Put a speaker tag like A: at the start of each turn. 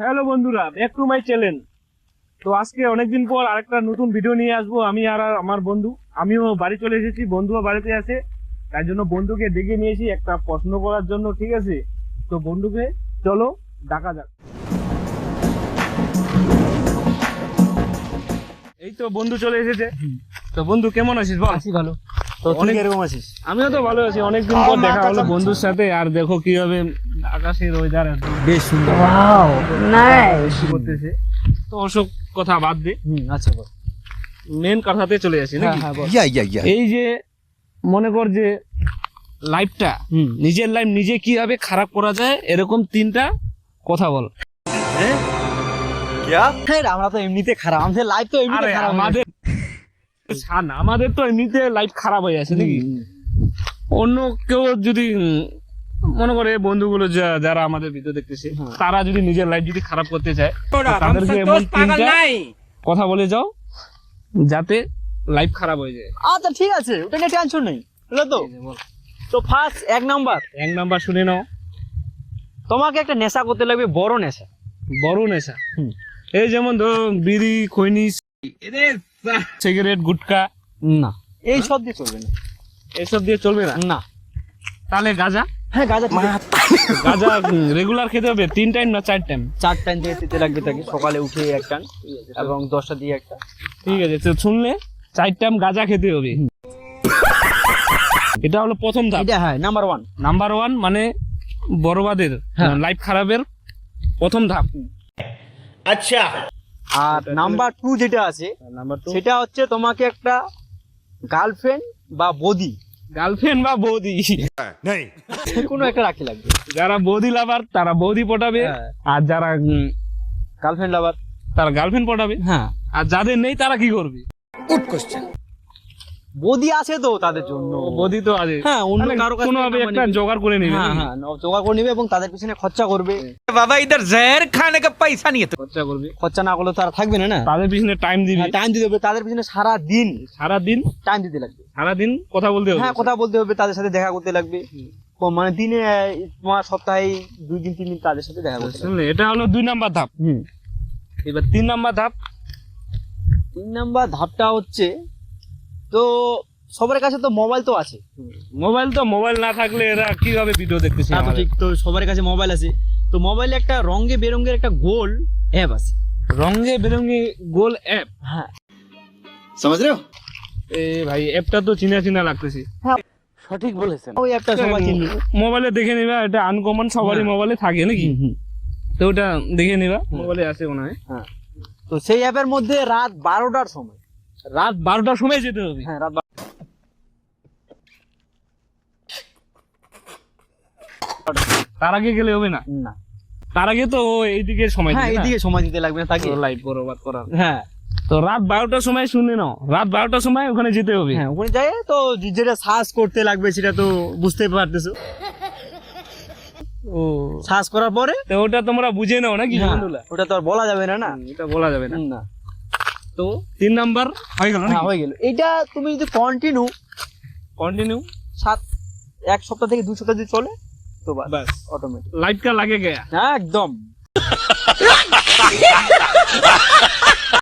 A: Hello বন্ধুরা, back to my channel. তো আজকে অনেকদিন পর আরেকটা নতুন ভিডিও নিয়ে আসবো আমি আর আমার বন্ধু। আমিও বাড়ি চলে এসেছি, বন্ধুও বাড়িতে আছে, তাই জন্য বন্ধুকে ডেকে নিয়েছি একটা প্রশ্ন করার জন্য, ঠিক আছে? তো বন্ধুকে চলো ডাকা যাক। এই তো বন্ধু চলে এসেছে। তো বন্ধু কেমন আছিস বল?
B: আছি ভালো। তো তুই কিরকম আছিস?
A: আমিও তো ভালো আছি, অনেকদিন পর দেখা হলো বন্ধুর সাথে। আর দেখো কিভাবে আকাশের ওয়েদার
B: বেশ সুন্দর। ওয়াও নাইস
A: করতেছে। তো ওসব কথা বাদ দে,
B: আচ্ছা বল,
A: মেন কথাতে চলে আসি নাকি?
B: হ্যাঁ বল।
A: এই যে মনে কর যে লাইফটা, নিজের লাইফ নিজে কিভাবে খারাপ করা যায়, এরকম তিনটা কথা বল।
B: আমরা তো এমনিতে খারাপ, আমাদের লাইফ তো এমনিতে খারাপ।
A: আমাদের তো এমনিতে লাইফ খারাপ হয়ে আছে নাকি? অন্য কেউ যদি মনে করে বন্ধুগুলো যারা আমাদের ভিডিও দেখতেছে, তারা যদি নিজের লাইফ যদি খারাপ করতে চায়, তাদেরকে এমন তিনটা কথা বলে যাও যাতে লাইফ খারাপ হয়ে যায়।
B: আচ্ছা ঠিক আছে, ওটা নিয়ে টেনশন নেই, বুঝলে তো? তো ফার্স্ট এক নাম্বার
A: শুনে নাও।
B: তোমাকে একটা নেশা করতে লাগবে, বড় নেশা।
A: বড় নেশা? এই যেমন ধরো বিড়ি, খৈনি, সিগারেট, গুটকা।
B: না, এই সব দিয়ে চলবে না।
A: এসব দিয়ে চলবে না?
B: না।
A: তাহলে গাঁজা?
B: হ্যাঁ গাঁজা।
A: গাঁজা রেগুলার খেতে হবে? 3 টাইম না 4 টাইম?
B: 4 টাইম দিয়ে খেতে লাগবে তাকে, সকালে উঠে এক টান এবং 10টা দিয়ে একটা।
A: ঠিক আছে, তো শুনলে 4 টাইম গাঁজা খেতে হবে। এটা হলো প্রথম ধাপ।
B: এটা হ্যাঁ নাম্বার 1
A: মানে বড়বাদের লাইফ খারাপের প্রথম ধাপ।
B: আচ্ছা। আর নাম্বার 2 যেটা আছে, সেটা হচ্ছে তোমাকে একটা গার্লফ্রেন্ড বা বৌদি কোনো একটা রাখি লাগবে।
A: যারা বৌদি লাভার তারা বৌদি পটাবে, আর যারা
B: গার্লফ্রেন্ড লাভার
A: তারা গার্লফ্রেন্ড পটাবে।
B: হ্যাঁ।
A: আর যাদের নেই তারা কি করবে?
B: বৌদি আছে তো তাদের জন্য।
A: বৌদি তো আছে,
B: হ্যাঁ, অন্য কারো কাছে
A: কোনোভাবে একটা জোগাড় করে নেবে।
B: হ্যাঁ জোগাড় করে নেবে এবং তাদের পিছনে খরচা করবে।
C: বাবা ইধার জহর খানে কা পয়সা নিয়ে তো
A: খরচা করবে।
B: খরচা না করলে তারা থাকবে না।
A: তাদের পিছনে টাইম দিবে।
B: টাইম দিতে হবে তাদের পিছনে সারা দিন টাইম দিতে লাগবে।
A: সারাদিন কথা বলতে হবে।
B: হ্যাঁ, কথা বলতে হবে, তাদের সাথে দেখা করতে লাগবে। মানে দিনে তোমার সপ্তাহে 2 দিন 3 দিন তাদের সাথে দেখা করতে লাগবে।
A: এটা হলো 2 নাম্বার ধাপ। এবার 3 নাম্বার ধাপ।
B: 3 নাম্বার ধাপটা হচ্ছে, তো সবার কাছে তো মোবাইল তো আছে।
A: মোবাইল না থাকলে এরা কিভাবে ভিডিও দেখতেছে?
B: ঠিক, তো সবার কাছে মোবাইল আছে। তো মোবাইলে একটা রঙে বেরঙের একটা গোল অ্যাপ আছে।
A: রঙে বেরঙে গোল অ্যাপ?
B: হ্যাঁ,
C: समझ रहे हो?
A: এ ভাই, অ্যাপটা তো চিনা লাগতেছে।
B: সঠিক বলেছেন, ওই অ্যাপটা সবাই চিনি।
A: মোবাইলে দেখে নিবা, এটা আনকমন, সবারই মোবাইলে থাকে নাকি? তো ওটা দেখে নিবা, মোবাইলে আছে মনে হয়।
B: হ্যাঁ, তো সেই অ্যাপের মধ্যে রাত 12টার সময়
A: যেতে হবে।
B: হ্যাঁ, রাত
A: তার আগে গেলে হবে না?
B: না,
A: তার আগে তো এইদিকে সময়
B: হ্যাঁ,
A: দিবে না?
B: এইদিকে সময় দিতে লাগবে না তাকে
A: লাইভ বরবাদ করার।
B: হ্যাঁ,
A: তো রাত 12টার সময় শুনে নাও, রাত 12টার সময় ওখানে যেতে হবে।
B: হ্যাঁ, ওখানে যাই তো যেটা সার্চ করতে লাগবে সেটা তো বুঝতে পারতেছো।
A: ও,
B: সার্চ করার পরে
A: তো ওটা তোমরা বুঝে নাও নাকি?
B: ওটা তো আর বলা যাবে না।
A: এটা বলা যাবে না।
B: না।
A: তো 3 নাম্বার হয়ে গেল নাকি?
B: হ্যাঁ, হয়ে গেল। এটা তুমি যদি কন্টিনিউ 1 সপ্তাহ থেকে 2 সপ্তাহ যদি চলে তো
A: বাস
B: অটোমেটিক
A: লাইট কা লাগে গয়া।
B: একদম।